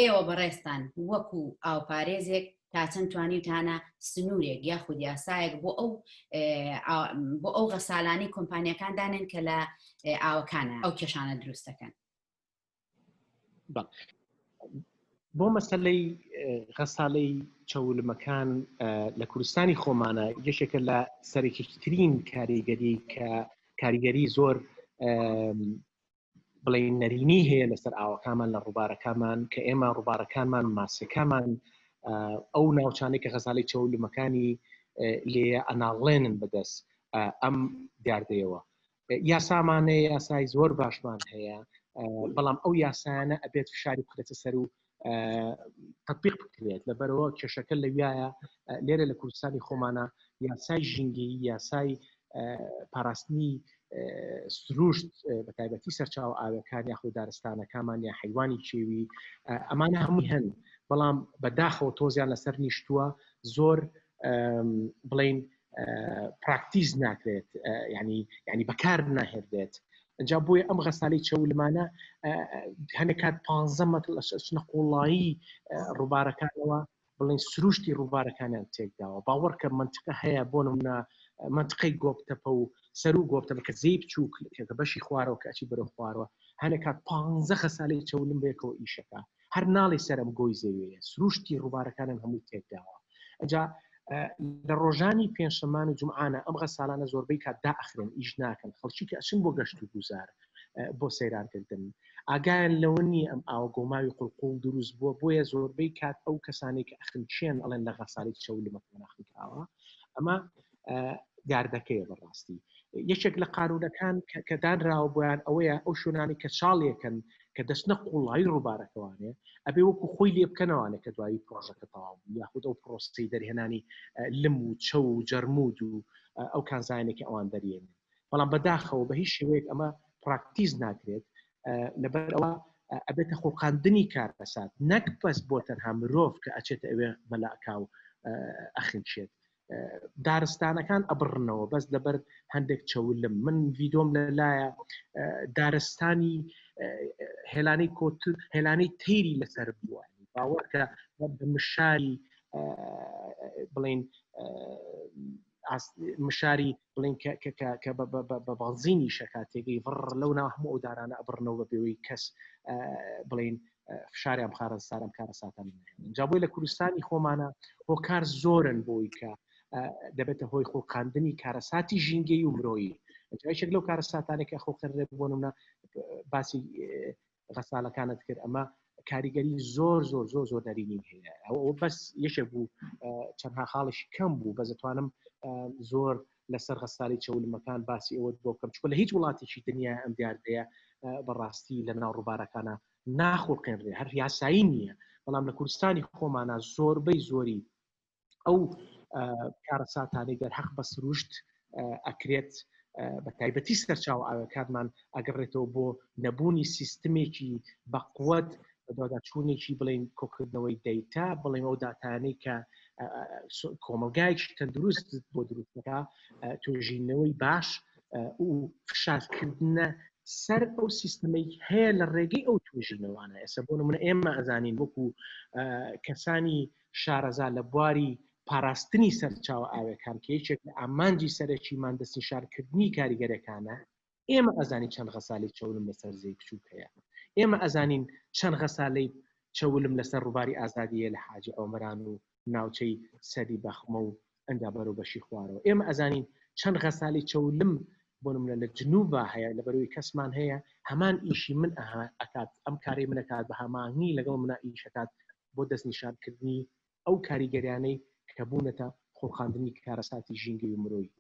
ئێوە بەڕێستان وەکو ئاوپارێزێک تا چەند توانیتانە سنوورێک یاخود یاسایەک بۆ ئەو غەسالانی کۆمپانیەکان دانێن کە لە ئاوەکانە ئەو کێشانە دروستەکەن. بۆ مەسەلەی غەسالەی چەولمەکان لە کوردستانی خۆمانە یەکێکە لە سەرەکیترین کاریگەری کە کاریگەری زۆر بڵێن نەرینی هەیە لەسەر ئاوەکانمان لە ڕووبارەکانمان کە ئێمە ڕووبارەکانمان ماسەکانمان ئەو ناوچانەی کە غەسالەی چەولمەکانی لێ ئەناڵێنن بەدەست ئەم دیاردەیەوە. یاسامانەیە یاسای زۆر باشمان هەیە، بەڵام ئەو یاسایانە ئەبێت فشاری بخرێتە سەر و تطبیق بکرێت لەبەرەوە کێشەکە لەوایە لێرە لە کوردستانی خۆمانە یاسای ژینگەی یاسای پاراستنی سروشت بە تایبەتی سەرچاو ئاوەکان یاخود دارستانەکانمان یا حیوانی کێوی ئەمانە هەمووی هەن، بەڵام بەداخەوە تۆزیان لەسەر نیشتووە زۆر بڵین پراکتیز ناکرێت، ینی بەکار ناهێردێت. ئەجا بۆیە ئەم غەسالەی چەولمانە هەندێک کات 15 مەتر لە چنە قوڵایی ڕووبارەکانەوە بڵین سروشتی ڕووبارەکانیان تێکداوە. باوەڕکە منتقە هەیە بۆ نمونە منتقەی گۆبتەپە و سەر و گۆبتەپە کە زەی بچووک کە بەشی خوارەوە کە ئەچی بەرەو خوارەوە هەندێک کات 15 غەسالەی چەولم بێکەوە ئیشەکە هەر ناڵی سەرم گۆی زەویەیە سروشتی ڕووبارەکانیان هەمووی تێکداوە. ئەجا لە ڕۆژانی پێنجشەمان و جومعانە ئەم غەسالانە زۆربەی کات دائەخرێن ئیش ناکەن، خەڵکی کە ئەچن بۆ گەشت و گوزار بۆ سەیرانکردن ئاگایان لەوە نیە ئەم ئاوە گۆماوی قوڵقوڵ دروست بووە، بۆیە زۆربەی کات ئەو کەسانی کە ئەخنچێن ئەڵێن لە غەسالەی چەولمەکان ئەخنکراوە. ئەمە گاردەکەیە بەڕاستی. یەکێک لە قانونەکان کە دانراوە بۆیان ئەوەیە ئەو شوێنانی کە چاڵیەکەن کە دەستنە قوڵایی ڕووبارەکەوانێ ئەبێ وەکو خۆی لێ بکەنەوانێت کە دوایی پرۆژەکە تەواو یاخود ئەو پرۆسی دەرهێنانی لم و چە و جەرمود و ئەو کانزایانێکی ئەوان دەرێنن، بەڵام بەداخەوە بە هیچ شێوەیەک ئەمە پراکتیز ناکرێت لەبەر ئەوە ئەبێتە خۆقاندنی کارەسات نەک بەس بۆ تەنها مرۆڤ کە ئەچێتە ئەوێ مەلاکاو ئەخنچێت. دارستانەکان ئەبڕنەوە بەس لەبەر هەندێک چەولم. من ڤیدۆم لەلایە دارستانی هێلانەی تەیری لەسەر بووە، باوەڕکە بە مشاری بڵین مشاری بڵین کە بە بەڵزینی شەکاتێکی ڤڕ لەو ناو هەموو ئەو دارانە ئەبڕنەوە بە پێوەی کەس بڵین فشاریان بخارە سارم کارە ساتان. جا بۆی لە کوردستانی خۆمانە هۆکار زۆرن بۆی کە دەبێتە هۆی خۆقاندنی کارەساتی ژینگەی و مرۆیی. یەکێک لەو کارەساتانێکە خۆکردێت بۆ نمونە باسی غەسالەکانت کرد، ئەمە کاریگەری زۆر زۆر زۆر زۆر نەرینی هەیە. ئەوە بەس یەکێک بوو چەندها خاڵشی کەم بوو بە دەتوانم زۆر لەسەر غەسالی چەولمەکان باسی ئەوە بۆ بکەم چکە لە هیچ وڵاتێکی دنیا ئەم دیاردەیە بەڕاستی لە ناو ڕووبارەکانە ناخۆڵقێنرێ هەر یاسایی نییە، بەڵام لە کوردستانی خۆمانە زۆربەی زۆری ئەو کارەساتانەی دەرحەق بە سروشت ئەکرێت بە تایبەتی سەرچاو ئاوەکانمان ئەگەڕێتەوە بۆ نەبوونی سیستمێکی بەقووەت داداچوونێکی بڵین کۆکردنەوەی دەیتا بڵێن ئەو داتانەی کە کۆمەلگایکی تەندروست بۆ دروستەکە توێژینەوەی باش و فشارکردنە سەر ئەو سیستمەی هەیە لە ڕێگەی ئەو توێژینەوانە. ئێستا بۆ نمونە ئێمە ئەزانین وەکو کەسانی شارەزا لە بواری پاراستنی سەرچاو ئاوەکان کە یەکێک لە ئامانجی سەرەکیمان دەستنیشانکردنی کاریگەرەکانە ئێمە ئەزانین چەند غەسالەی چەولم لەسەر زەی بچووک هەیە، ئێمە ئەزانین چەند غەسالەی چەولم لەسەر ڕووباری ئازادیە لە حاجی ئەومەران و ناوچەی سەری بەخمە و ئەندا بەرەو بەشی خوارەوە، ئێمە ئەزانین چەند غەسالی چەولم بۆ نمونە لە جنوبا هەیە لە بەرەوەی کەسمان هەیە هەمان ئیشی من ئەکات ئەم کاری من ئەکات بە هەماهنگی لەگەڵ منە ئیشەکات بۆ دەستنیشانکردنی ئەو کاریگەریانەی کە بوونەتە خۆخاندنی کارەساتی ژینگەی و مرۆیی.